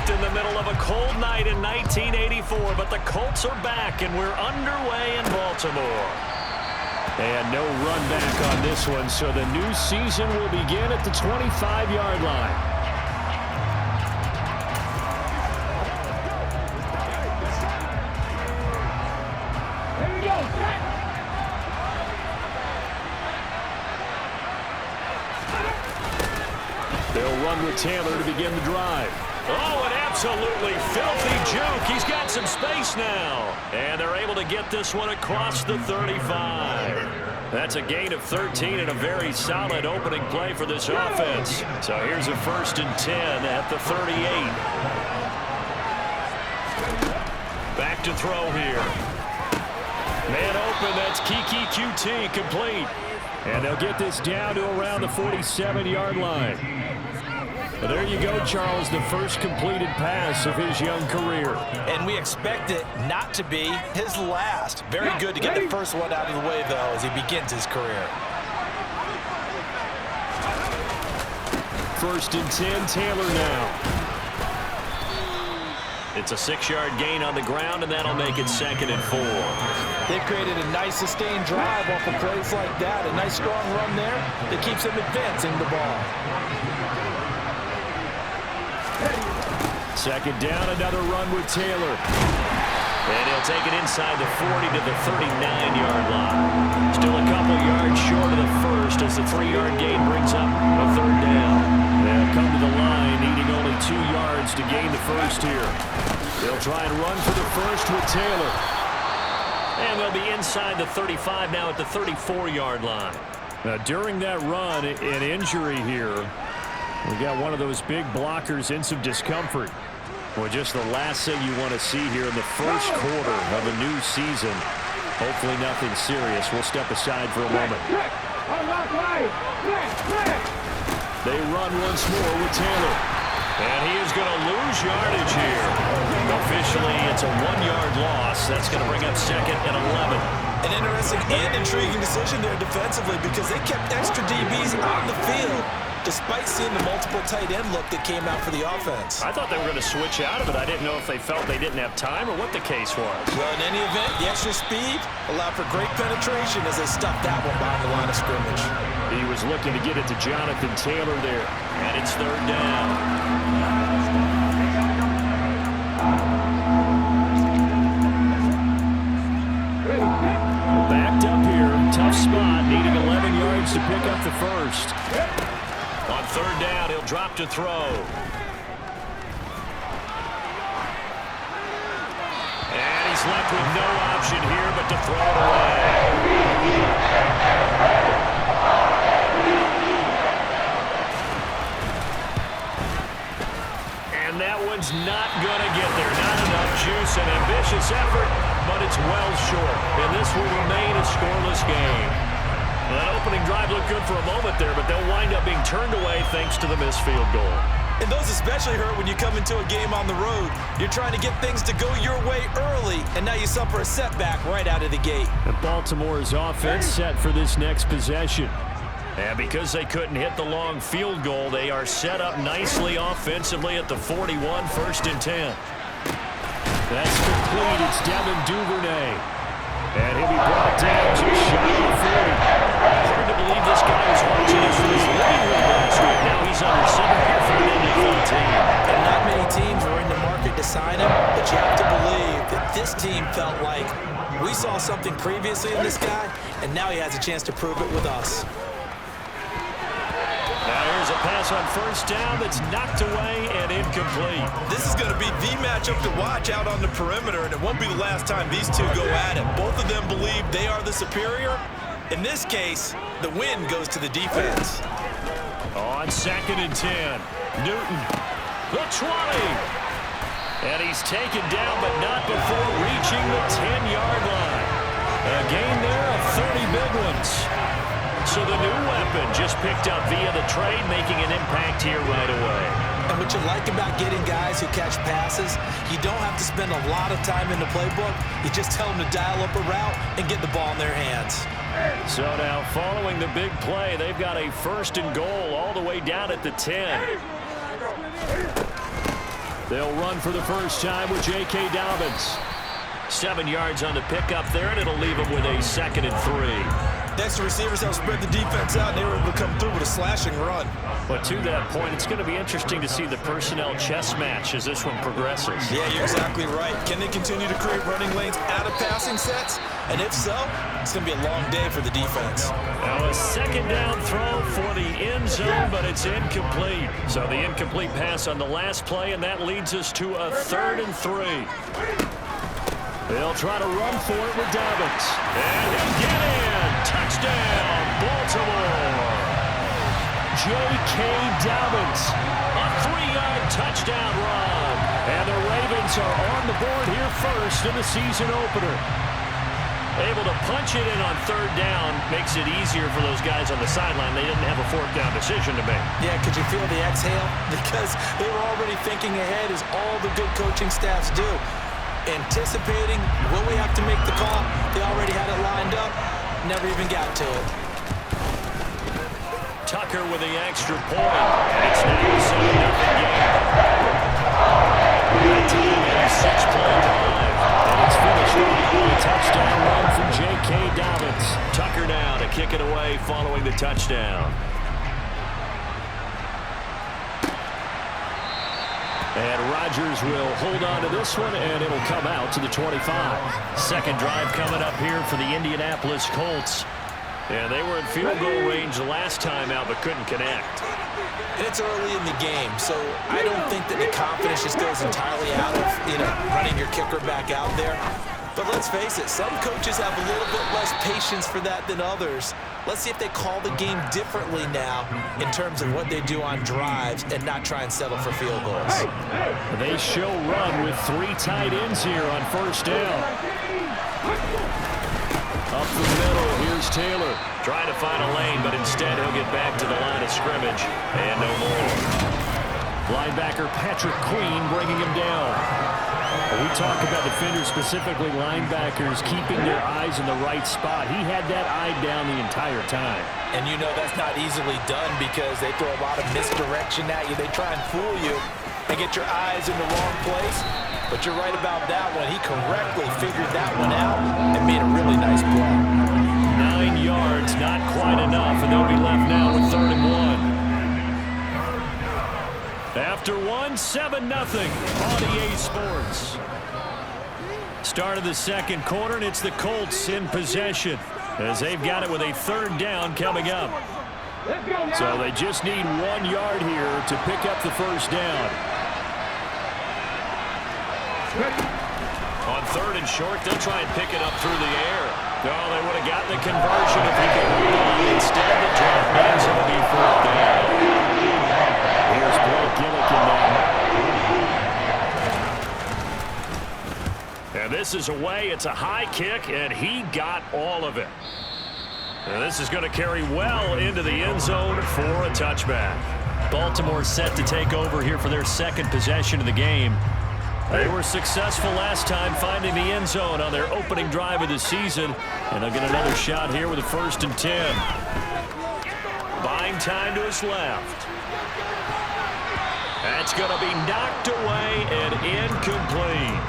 left in the middle of a cold night in 1984, but the Colts are back, and we're underway in Baltimore. And no run back on this one, so the new season will begin at the 25-yard line. They'll run with Taylor to begin the drive. Oh, an absolutely filthy juke. He's got some space now. And they're able to get this one across the 35. That's a gain of 13 and a very solid opening play for this offense. So here's a 1st and 10 at the 38. Back to throw here. Man open, that's Kiki QT complete. And they'll get this down to around the 47-yard line. Well, there you go, Charles, the first completed pass of his young career. And we expect it not to be his last. Very good to get the first one out of the way, though, as he begins his career. 1st and 10, Taylor now. It's a 6-yard gain on the ground, and that'll make it 2nd and 4. They've created a nice sustained drive off of plays like that. A nice strong run there that keeps them advancing the ball. 2nd down, another run with Taylor. And he'll take it inside the 40 to the 39-yard line. Still a couple yards short of the first as the 3-yard gain brings up a 3rd down. They'll come to the line, needing only 2 yards to gain the first here. They'll try and run for the first with Taylor. And they'll be inside the 35 now at the 34-yard line. Now, during that run, an injury here. We got one of those big blockers in some discomfort. Well, just the last thing you want to see here in the first quarter of a new season. Hopefully nothing serious. We'll step aside for a moment. They run once more with Taylor. And he is going to lose yardage here. Officially, it's a 1-yard loss. That's going to bring up 2nd and 11. An interesting and intriguing decision there defensively because they kept extra DBs on the field despite seeing the multiple tight end look that came out for the offense. I thought they were going to switch out of it. I didn't know if they felt they didn't have time or what the case was. Well, in any event, the extra speed allowed for great penetration as they stuffed that one behind the line of scrimmage. He was looking to get it to Jonathan Taylor there. And it's 3rd down. Backed up here, tough spot, needing 11 yards to pick up the first. On 3rd down, he'll drop to throw. And he's left with no option here but to throw it away. And that one's not going to get there. Not enough juice, an ambitious effort, but it's well short. And this will remain a scoreless game. Well, that opening drive looked good for a moment there, but they'll wind up being turned away thanks to the missed field goal. And those especially hurt when you come into a game on the road. You're trying to get things to go your way early, and now you suffer a setback right out of the gate. And Baltimore's offense set for this next possession. And because they couldn't hit the long field goal, they are set up nicely offensively at the 41, 1st and 10. That's complete. It's Devin Duvernay. And he'll be brought down just shy of 40. Hard to believe this guy was watching this from his living room last week. Now he's under center here for an NFL team. And not many teams were in the market to sign him, but you have to believe that this team felt like we saw something previously in this guy, and now he has a chance to prove it with us. Now here's a pass on 1st down that's knocked away and incomplete. This is going to be the matchup to watch out on the perimeter, and it won't be the last time these two go at it. Both of them believe they are the superior. In this case, the win goes to the defense. On 2nd and 10, Newton, the 20. And he's taken down, but not before reaching the 10-yard line. A gain there of 30 big ones. So the new weapon just picked up via the trade, making an impact here right away. And what you like about getting guys who catch passes, you don't have to spend a lot of time in the playbook. You just tell them to dial up a route and get the ball in their hands. So now following the big play, they've got a 1st and goal all the way down at the 10. They'll run for the first time with J.K. Dobbins. 7 yards on the pickup there, and it'll leave them with a 2nd and 3. Next, the receivers have spread the defense out, and they were able to come through with a slashing run. But to that point, it's going to be interesting to see the personnel chess match as this one progresses. Yeah, you're exactly right. Can they continue to create running lanes out of passing sets? And if so, it's going to be a long day for the defense. Now a 2nd down throw for the end zone, but it's incomplete. So the incomplete pass on the last play, and that leads us to a 3rd and 3. They'll try to run for it with Dobbins. And he'll get in. Touchdown, Baltimore. J.K. Dobbins. A 3-yard touchdown run. And the Ravens are on the board here first in the season opener. Able to punch it in on 3rd down makes it easier for those guys on the sideline. They didn't have a 4th down decision to make. Yeah, could you feel the exhale? Because they were already thinking ahead, as all the good coaching staffs do. Anticipating, will we have to make the call? They already had it lined up, never even got to it. Tucker with the extra point. It's now a 7-0 game. That team had a 6-play drive. And it's finished with a touchdown run from J.K. Dobbins. Tucker now to kick it away following the touchdown. And Rodgers will hold on to this one, and it'll come out to the 25. 2nd drive coming up here for the Indianapolis Colts. And they were in field goal range the last time out, but couldn't connect. And it's early in the game, so I don't think that the confidence just goes entirely out of, running your kicker back out there. But let's face it, some coaches have a little bit less patience for that than others. Let's see if they call the game differently now in terms of what they do on drives and not try and settle for field goals. They show run with 3 tight ends here on 1st down. Up the middle, here's Taylor. Trying to find a lane, but instead he'll get back to the line of scrimmage. And no more. Linebacker Patrick Queen bringing him down. We talk about defenders, specifically linebackers, keeping their eyes in the right spot. He had that eye down the entire time. And that's not easily done because they throw a lot of misdirection at you. They try and fool you and get your eyes in the wrong place. But you're right about that one. He correctly figured that one out and made a really nice play. 9 yards, not quite enough, and they'll be left now with 3rd and 1. After 7-0 on EA Sports. Start of the 2nd quarter, and it's the Colts in possession as they've got it with a 3rd down coming up. So they just need 1 yard here to pick up the 1st down. On 3rd and short, they'll try and pick it up through the air. Oh, they would have gotten the conversion if he could hold on. Instead, the drop means it'll be 4th down. Here's Blake Gillikin now. And this is away. It's a high kick, and he got all of it. And this is going to carry well into the end zone for a touchback. Baltimore set to take over here for their 2nd possession of the game. They were successful last time finding the end zone on their opening drive of the season, and they'll get another shot here with a 1st and 10. Buying time to his left. That's going to be knocked away and incomplete.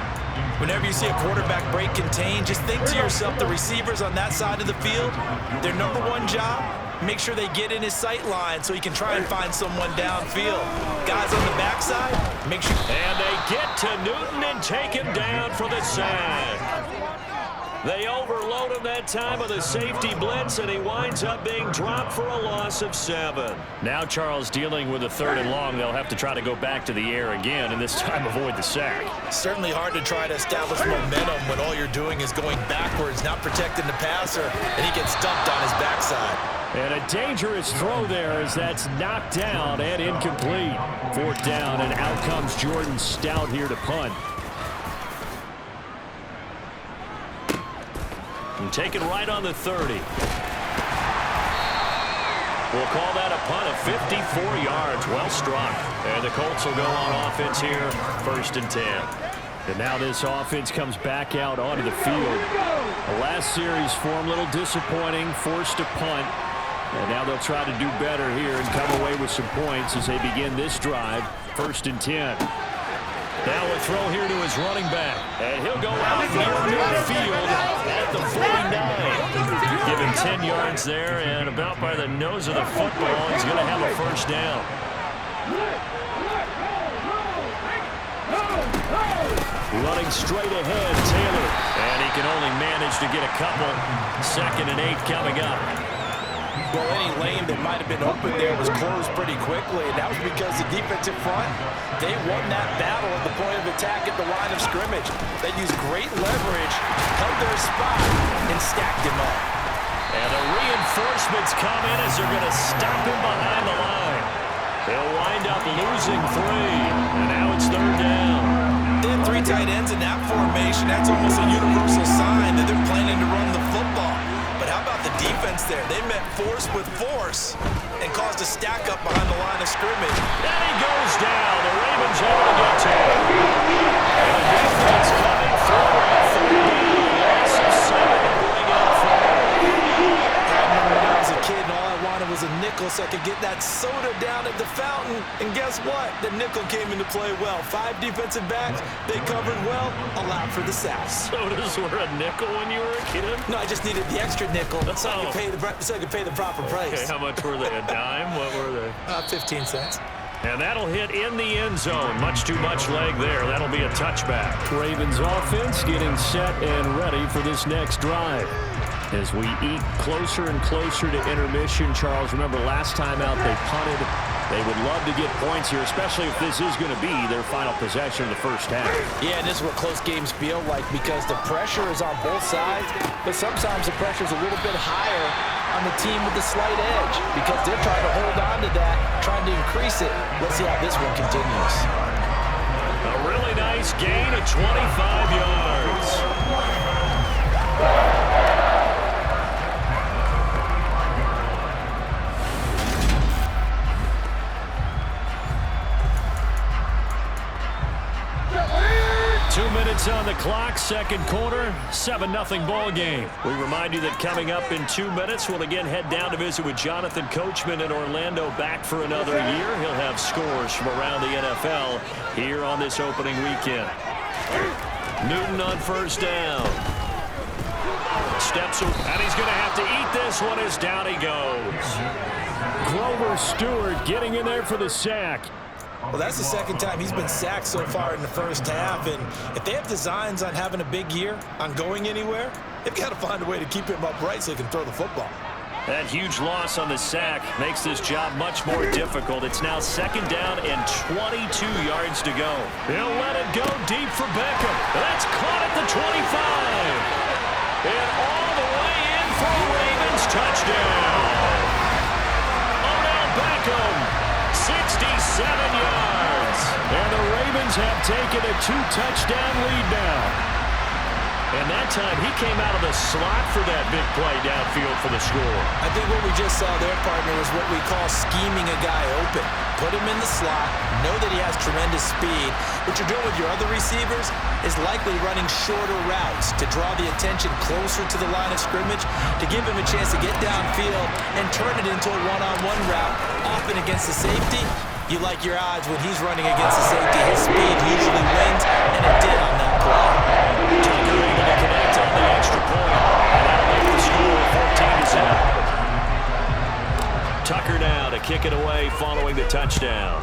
Whenever you see a quarterback break contained, just think to yourself, the receivers on that side of the field, their number 1 job, make sure they get in his sight line so he can try and find someone downfield. Guys on the backside, make sure. And they get to Newton and take him down for the sack. They overload him that time with a safety blitz, and he winds up being dropped for a loss of 7. Now Charles dealing with a 3rd and long. They'll have to try to go back to the air again, and this time avoid the sack. Certainly hard to try to establish momentum when all you're doing is going backwards, not protecting the passer, and he gets dumped on his backside. And a dangerous throw there as that's knocked down and incomplete. 4th down, and out comes Jordan Stout here to punt. And taken right on the 30. We'll call that a punt of 54 yards. Well struck. And the Colts will go on offense here, 1st and 10. And now this offense comes back out onto the field. The last series form a little disappointing, forced to punt. And now they'll try to do better here and come away with some points as they begin this drive, 1st and 10. Now a throw here to his running back. And he'll go out near midfield at the 49. Give him 10 yards there, and about by the nose of the football, he's going to have a first down. Running straight ahead, Taylor. And he can only manage to get a couple. 2nd and 8 coming up. Well, any lane that might have been open there was closed pretty quickly, and that was because the defensive front, they won that battle at the point of attack at the line of scrimmage. They used great leverage, held their spot, and stacked him up. And the reinforcements come in as they're going to stop him behind the line. They'll wind up losing 3, and now it's 3rd down. They had 3 tight ends in that formation. That's almost a universal sign that they're planning to run the football. But how about the defense there? They met force with force and caused a stack up behind the line of scrimmage. And he goes down. The Ravens able to get to him. And the defense coming forward for the loss of 7 to bring up 4. I remember when I was a kid and all I wanted was a nickel so I could get that soda down at the fountain. And guess what? The nickel came into play well. 5 defensive backs, they covered well, allowed for the sacks. Sodas were a nickel when you were a kid? No, I just needed the extra nickel so I could pay the proper price. Okay, how much were they? A dime? What were they? 15 cents. And that'll hit in the end zone. Much too much leg there. That'll be a touchback. Ravens offense getting set and ready for this next drive. As we eat closer and closer to intermission, Charles, remember last time out they punted. They would love to get points here, especially if this is going to be their final possession of the first half. Yeah, and this is what close games feel like because the pressure is on both sides, but sometimes the pressure is a little bit higher on the team with the slight edge because they're trying to hold on to that, trying to increase it. Let's see how this one continues. A really nice gain of 25 yards. 2 minutes on the clock, second quarter, 7-0 ball game. We remind you that coming up in 2 minutes, we'll again head down to visit with Jonathan Coachman in Orlando, back for another year. He'll have scores from around the NFL here on this opening weekend. Newton on first down. Steps, and he's going to have to eat this one as down he goes. Grover Stewart getting in there for the sack. Well, that's the second time he's been sacked so far in the first half, and if they have designs on having a big year, on going anywhere, they've got to find a way to keep him upright so he can throw the football. That huge loss on the sack makes this job much more difficult. It's now 2nd down and 22 yards to go. They'll let it go deep for Beckham. That's caught at the 25. And all the way in for a Ravens touchdown. Odell Beckham, 67 yards. And the Ravens have taken a 2-touchdown lead now. And that time, he came out of the slot for that big play downfield for the score. I think what we just saw there, partner, is what we call scheming a guy open. Put him in the slot, know that he has tremendous speed. What you're doing with your other receivers is likely running shorter routes to draw the attention closer to the line of scrimmage, to give him a chance to get downfield and turn it into a one-on-one route. Often against the safety, you like your odds when he's running against the safety. His speed usually wins, and it did on that play. Tucker able to connect on the extra point, and that'll make the score 14-7. Tucker now to kick it away following the touchdown.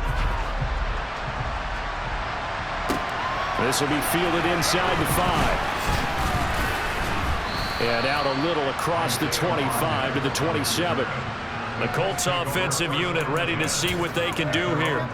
This will be fielded inside the 5. And out a little across the 25 to the 27. The Colts offensive unit ready to see what they can do here.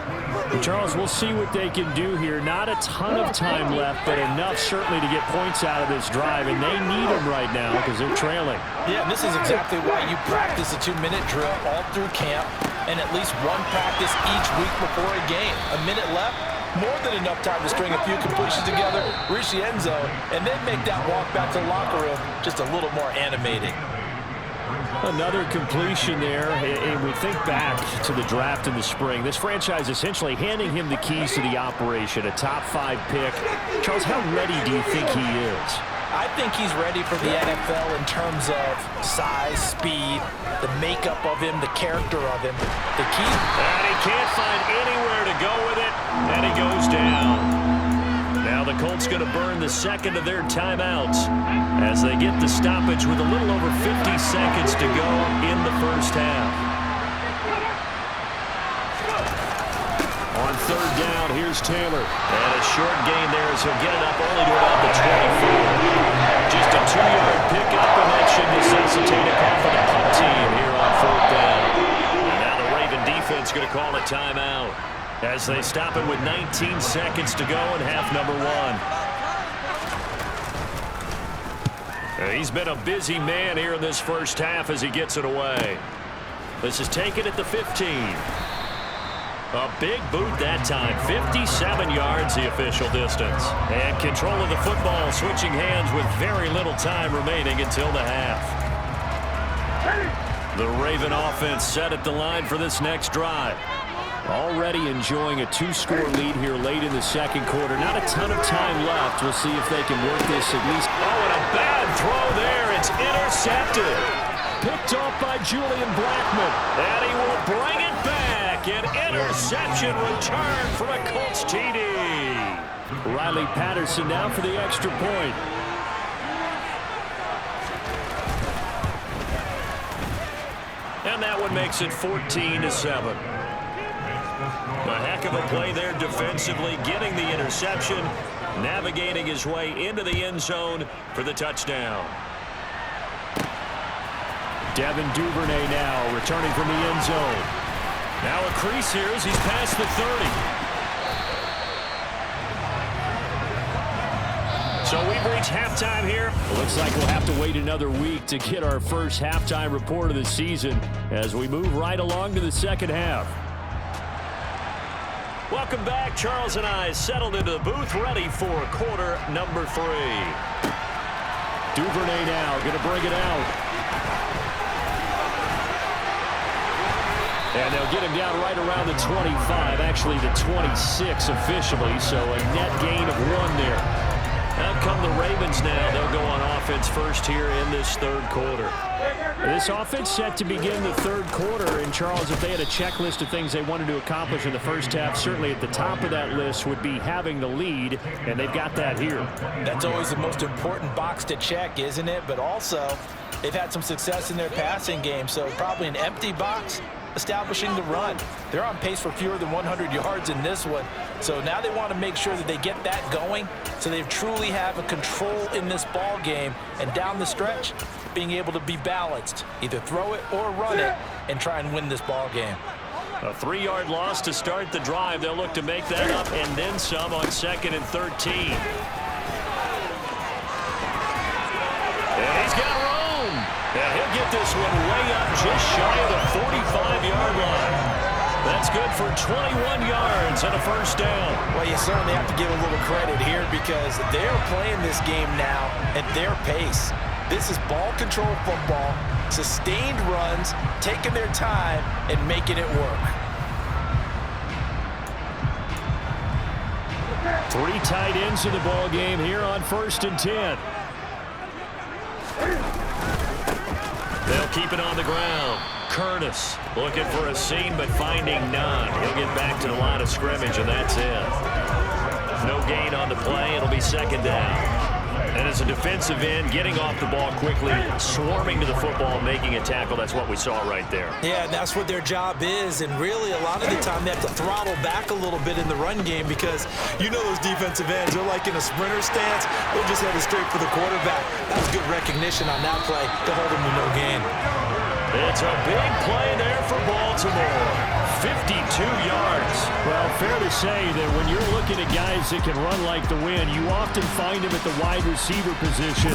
Charles, we'll see what they can do here. Not a ton of time left, but enough certainly to get points out of this drive, and they need them right now because they're trailing. Yeah, and this is exactly why you practice a 2-minute drill all through camp and at least one practice each week before a game. A minute left, more than enough time to string a few completions together, reach the end zone, and then make that walk back to the locker room just a little more animating. Another completion there, and we think back to the draft in the spring. This franchise essentially handing him the keys to the operation, a top 5 pick. Charles, how ready do you think he is? I think he's ready for the NFL in terms of size, speed, the makeup of him, the character of him. The key. And he can't find anywhere to go with it, and he goes down. the Colts going to burn the second of their timeouts as they get the stoppage with a little over 50 seconds to go in the first half. On third down, here's Taylor. And a short gain there as he'll get it up only to about the 24. Just a 2-yard pickup, and that should necessitate a call for the punt team here on fourth down. And now the Raven defense going to call a timeout as they stop it with 19 seconds to go in half number 1. He's been a busy man here in this first half as he gets it away. This is taken at the 15. A big boot that time. 57 yards the official distance. And control of the football switching hands with very little time remaining until the half. The Raven offense set at the line for this next drive. Already enjoying a 2-score lead here late in the second quarter. Not a ton of time left. We'll see if they can work this at least. Oh, and a bad throw there. It's intercepted. Picked off by Julian Blackmon. And he will bring it back. An interception return for a Colts TD. Riley Patterson now for the extra point. And that one makes it 14-7. A heck of a play there defensively, getting the interception, navigating his way into the end zone for the touchdown. Devin Duvernay now returning from the end zone. Now a crease here as he's past the 30. So we've reached halftime here. It looks like we'll have to wait another week to get our first halftime report of the season as we move right along to the second half. Welcome back. Charles and I settled into the booth, ready for quarter number 3. Duvernay now going to bring it out. And they'll get him down right around the 25, actually the 26 officially, so a net gain of 1 there. Out come the Ravens now. They'll go on offense first here in this third quarter. This offense set to begin the third quarter, and Charles, if they had a checklist of things they wanted to accomplish in the first half, certainly at the top of that list would be having the lead, and they've got that here. That's always the most important box to check, isn't it? But also, they've had some success in their passing game, so probably an empty box. Establishing the run. They're on pace for fewer than 100 yards in this one. So now they want to make sure that they get that going so they truly have a control in this ball game, and down the stretch being able to be balanced. Either throw it or run it and try and win this ball game. A 3-yard loss to start the drive. They'll look to make that up and then some on 2nd and 13. And he's got room. And he'll get this one way up just shy of the 45-yard line. That's good for 21 yards and a first down. Well, you certainly have to give a little credit here because they're playing this game now at their pace. This is ball control football, sustained runs, taking their time, and making it work. 3 tight ends in the ball game here on 1st and 10. They'll keep it on the ground. Curtis looking for a seam but finding none. He'll get back to the line of scrimmage, and that's it. No gain on the play. It'll be 2nd down. And as a defensive end, getting off the ball quickly, swarming to the football, making a tackle, that's what we saw right there. Yeah, that's what their job is, and really a lot of the time they have to throttle back a little bit in the run game because you know those defensive ends, they're like in a sprinter stance. They're just headed straight for the quarterback. That was good recognition on that play to hold him to no gain. It's a big play there for Baltimore. 52 yards. Well, fair to say that when you're looking at guys that can run like the wind, you often find them at the wide receiver position,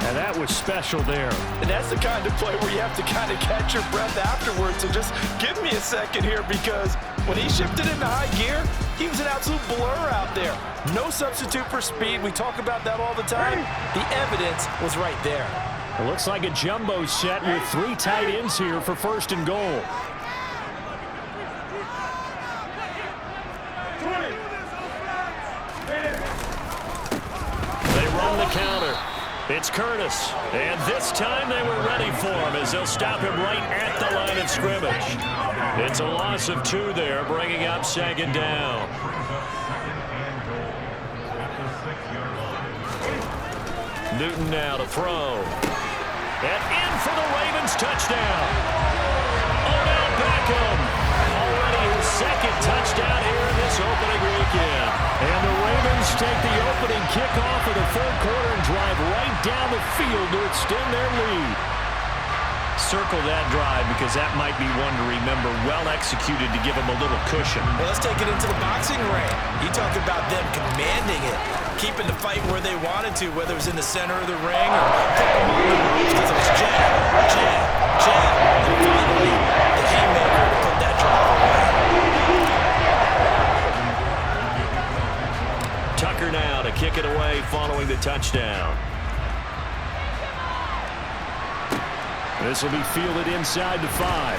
and that was special there. And that's the kind of play where you have to kind of catch your breath afterwards. So just give me a second here because when he shifted into high gear, he was an absolute blur out there. No substitute for speed. We talk about that all the time. The evidence was right there. It looks like a jumbo set with 3 tight ends here for 1st and goal. They run the counter. It's Curtis. And this time they were ready for him as they'll stop him right at the line of scrimmage. It's a loss of 2 there, bringing up 2nd down. Newton now to throw. And in for the Ravens touchdown. Odell Beckham. Already his second touchdown here in this opening weekend. And the Ravens take the opening kickoff of the third quarter and drive right down the field to extend their lead. Circle that drive because that might be one to remember. Well executed to give them a little cushion. Well, let's take it into the boxing ring. You talk about them commanding it, keeping the fight where they wanted to, whether it was in the center of the ring or putting them on the ropes because it was jab, jab, jab. And finally, the haymaker to put that drive away. Tucker now to kick it away following the touchdown. This will be fielded inside the 5.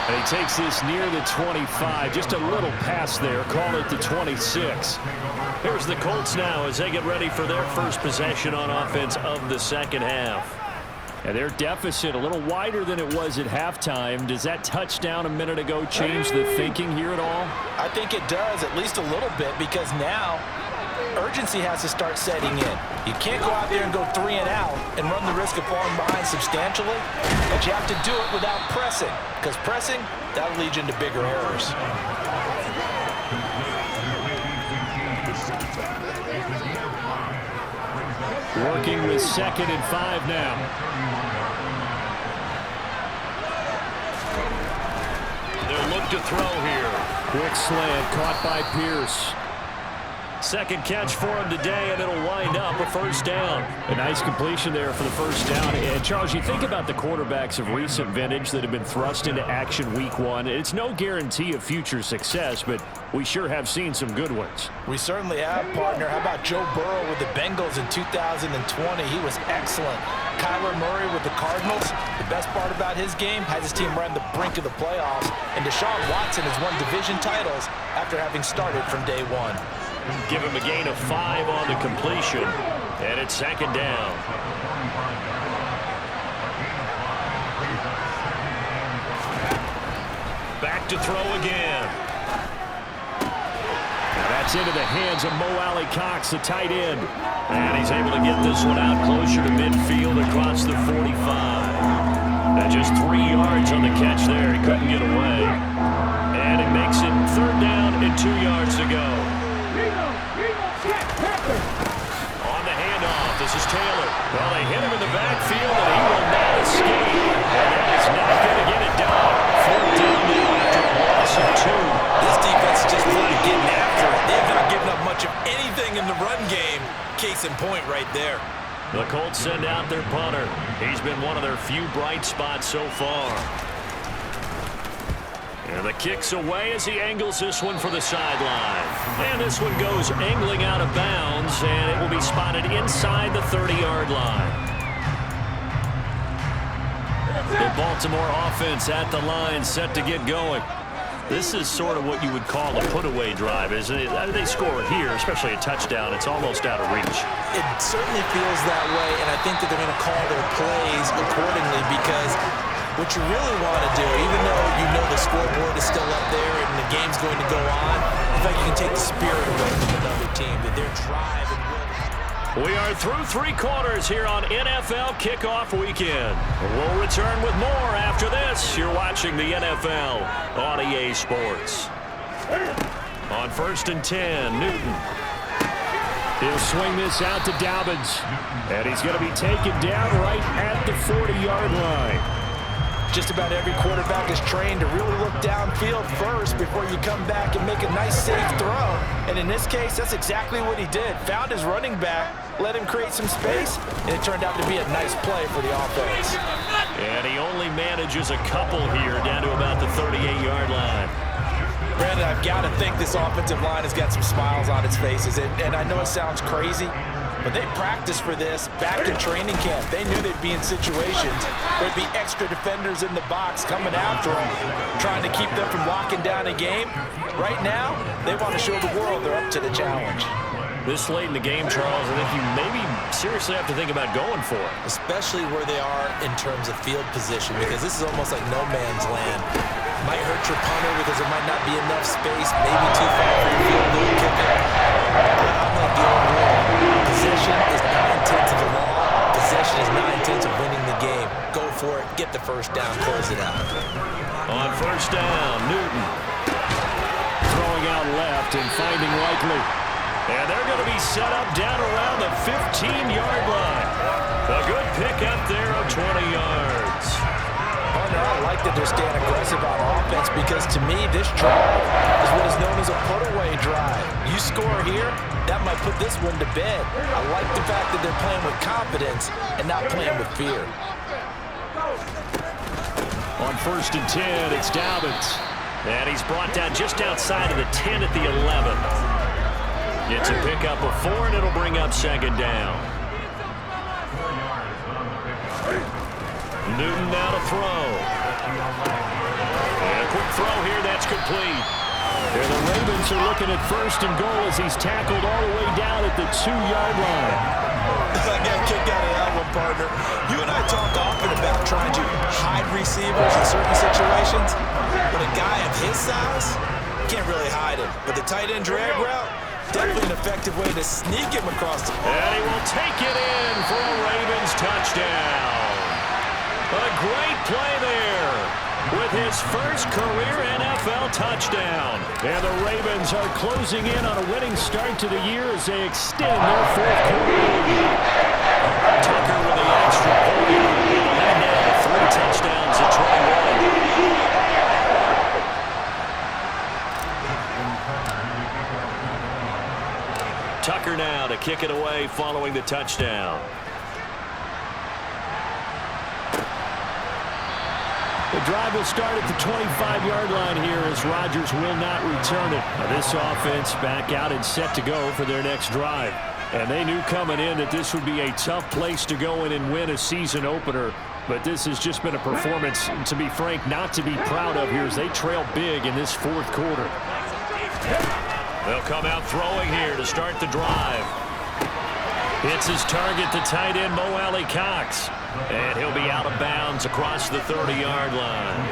And he takes this near the 25. Just a little pass there. Call it the 26. Here's the Colts now as they get ready for their first possession on offense of the second half. And their deficit a little wider than it was at halftime. Does that touchdown a minute ago change the thinking here at all? I think it does, at least a little bit, because now urgency has to start setting in. You can't go out there and go 3 and out and run the risk of falling behind substantially, but you have to do it without pressing, because pressing, that'll lead you into bigger errors. Working with 2nd and 5 now. They'll look to throw here. Quick slant caught by Pierce. Second catch for him today, and it'll wind up a first down. A nice completion there for the first down. And, Charles, you think about the quarterbacks of recent vintage that have been thrust into action week 1. It's no guarantee of future success, but we sure have seen some good ones. We certainly have, partner. How about Joe Burrow with the Bengals in 2020? He was excellent. Kyler Murray with the Cardinals. The best part about his game, has his team right on the brink of the playoffs. And Deshaun Watson has won division titles after having started from day 1. Give him a gain of 5 on the completion, and it's second down. Back to throw again. Now that's into the hands of Mo Alley Cox, the tight end. And he's able to get this one out closer to midfield across the 45. Now just 3 yards on the catch there. He couldn't get away. And it makes it third down and 2 yards to go. On the handoff, this is Taylor. Well, they hit him in the backfield, and he will not escape. And that is not going to get it done. Fourth down now after a loss of 2. This defense is just really getting after it. They have not given up much of anything in the run game. Case in point right there. The Colts send out their punter. He's been one of their few bright spots so far. And the kick's away as he angles this one for the sideline. And this one goes angling out of bounds, and it will be spotted inside the 30-yard line. The Baltimore offense at the line, set to get going. This is sort of what you would call a put-away drive, isn't it? They score here, especially a touchdown. It's almost out of reach. It certainly feels that way, and I think that they're going to call their plays accordingly, because what you really want to do, even though you know the scoreboard is still up there and the game's going to go on, I think you can take the spirit away from another team, that their drive and will. We are through 3 quarters here on NFL Kickoff Weekend. We'll return with more after this. You're watching the NFL on EA Sports. On 1st and 10, Newton. He'll swing this out to Dobbins. And he's going to be taken down right at the 40-yard line. Just about every quarterback is trained to really look downfield first before you come back and make a nice, safe throw. And in this case, that's exactly what he did. Found his running back, let him create some space, and it turned out to be a nice play for the offense. And he only manages a couple here down to about the 38-yard line. Brandon, I've got to think this offensive line has got some smiles on its faces. And I know it sounds crazy, but they practiced for this back in training camp. They knew they'd be in situations where there'd be extra defenders in the box coming after them, trying to keep them from locking down a game. Right now, they want to show the world they're up to the challenge. This late in the game, Charles, I think you maybe seriously have to think about going for it. Especially where they are in terms of field position, because this is almost like no man's land. Might hurt your punter because there might not be enough space, maybe too far for your field goal kicker. I'm like the old rule. Possession Possession is 9/10 of the law. Possession is 9/10 of winning the game. Go for it. Get the first down. Close it out. On first down, Newton throwing out left and finding Likely. And they're going to be set up down around the 15-yard line. A good pickup there of 20 yards. Partner, I like that they're staying aggressive on offense because to me, this drive is what is known as a put-away drive. You score here, that might put this one to bed. I like the fact that they're playing with confidence and not playing with fear. On first and 10, it's Dobbins. And he's brought down just outside of the 10 at the 11. Gets a pickup of 4, and it'll bring up second down. Newton now to throw. And a quick throw here, that's complete. And the Ravens are looking at first and goal as he's tackled all the way down at the 2-yard line. I got a kick out of that one, partner. You and I talk often about trying to hide receivers in certain situations. But a guy of his size can't really hide him. But the tight end drag route, definitely an effective way to sneak him across the ball. And he will take it in for a Ravens touchdown. A great play there with his first career NFL touchdown. And the Ravens are closing in on a winning start to the year as they extend their fourth quarter lead. Tucker with the extra point. And now 3 touchdowns at 21. Tucker now to kick it away following the touchdown. The drive will start at the 25-yard line here as Rodgers will not return it. Now this offense back out and set to go for their next drive. And they knew coming in that this would be a tough place to go in and win a season opener. But this has just been a performance, to be frank, not to be proud of here as they trail big in this fourth quarter. They'll come out throwing here to start the drive. Hits his target, the tight end, Mo Alley-Cox. And he'll be out of bounds across the 30-yard line.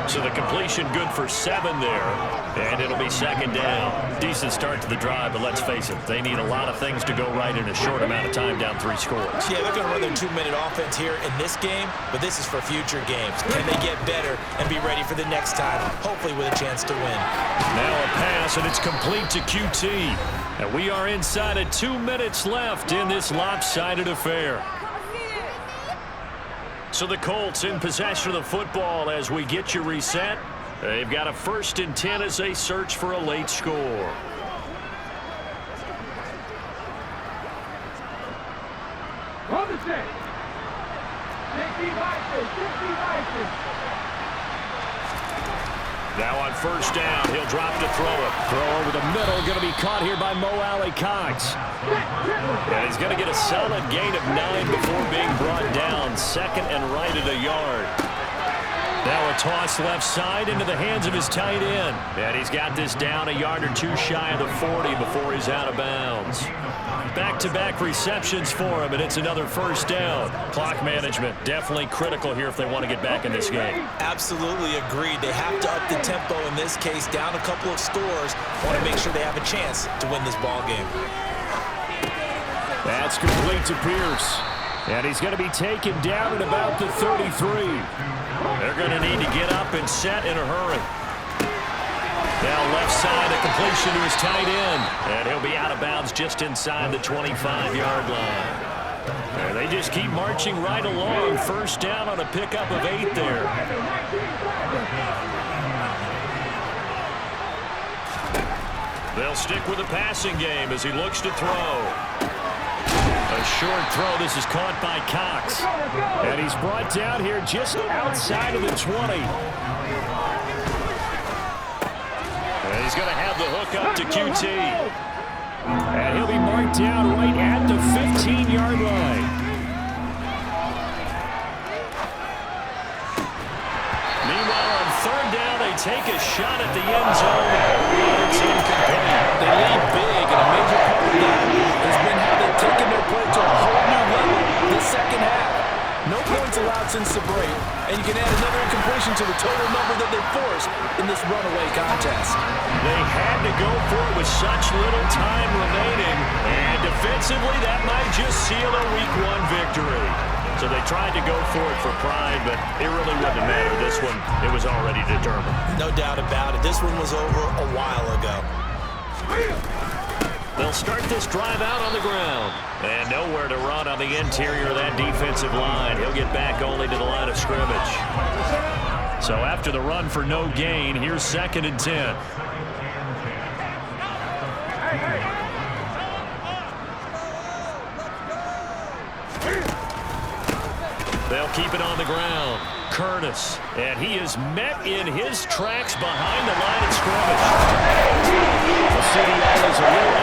So the completion good for 7 there. And it'll be second down. Decent start to the drive, but let's face it, they need a lot of things to go right in a short amount of time down 3 scores. Yeah, they're going to run their 2-minute offense here in this game, but this is for future games. Can they get better and be ready for the next time, hopefully with a chance to win? Now a pass, and it's complete to QT. And we are inside of 2 minutes left in this lopsided affair. So the Colts in possession of the football as we get you reset. They've got a first and 10 as they search for a late score. Now on first down, he'll drop to throw it. Throw over the middle, going to be caught here by Mo Alley-Cox. And he's going to get a solid gain of 9 before being brought down. Second and right at a yard. Now a toss left side into the hands of his tight end. And he's got this down a yard or 2 shy of the 40 before he's out of bounds. Back-to-back receptions for him, and it's another first down. Clock management definitely critical here if they want to get back in this game. Absolutely agreed. They have to up the tempo in this case, down a couple of scores. Want to make sure they have a chance to win this ball game. That's complete to Pierce. And he's going to be taken down at about the 33. They're going to need to get up and set in a hurry. Now left side, a completion to his tight end. And he'll be out of bounds just inside the 25-yard line. And they just keep marching right along. First down on a pickup of 8 there. They'll stick with the passing game as he looks to throw. A short throw. This is caught by Cox. And he's brought down here just outside of the 20. And he's going to have the hook up to QT. And he'll be marked down right at the 15-yard line. Meanwhile, on third down, they take a shot at the end zone. It's incomplete. They lead big, and a major part of that has been how they've taken their play to a whole new level this second half. No points allowed since the break, and and you can add another incompletion to the total number that they forced in this runaway contest. They had to go for it with such little time remaining, and defensively, that might just seal a Week 1 victory. So they tried to go for it for pride, but it really wouldn't have mattered. This one, it was already determined. No doubt about it. This one was over a while ago. They'll start this drive out on the ground. And nowhere to run on the interior of that defensive line. He'll get back only to the line of scrimmage. So after the run for no gain, here's 2nd and 10. They'll keep it on the ground. Curtis, and he is met in his tracks behind the line of scrimmage. The City All is a little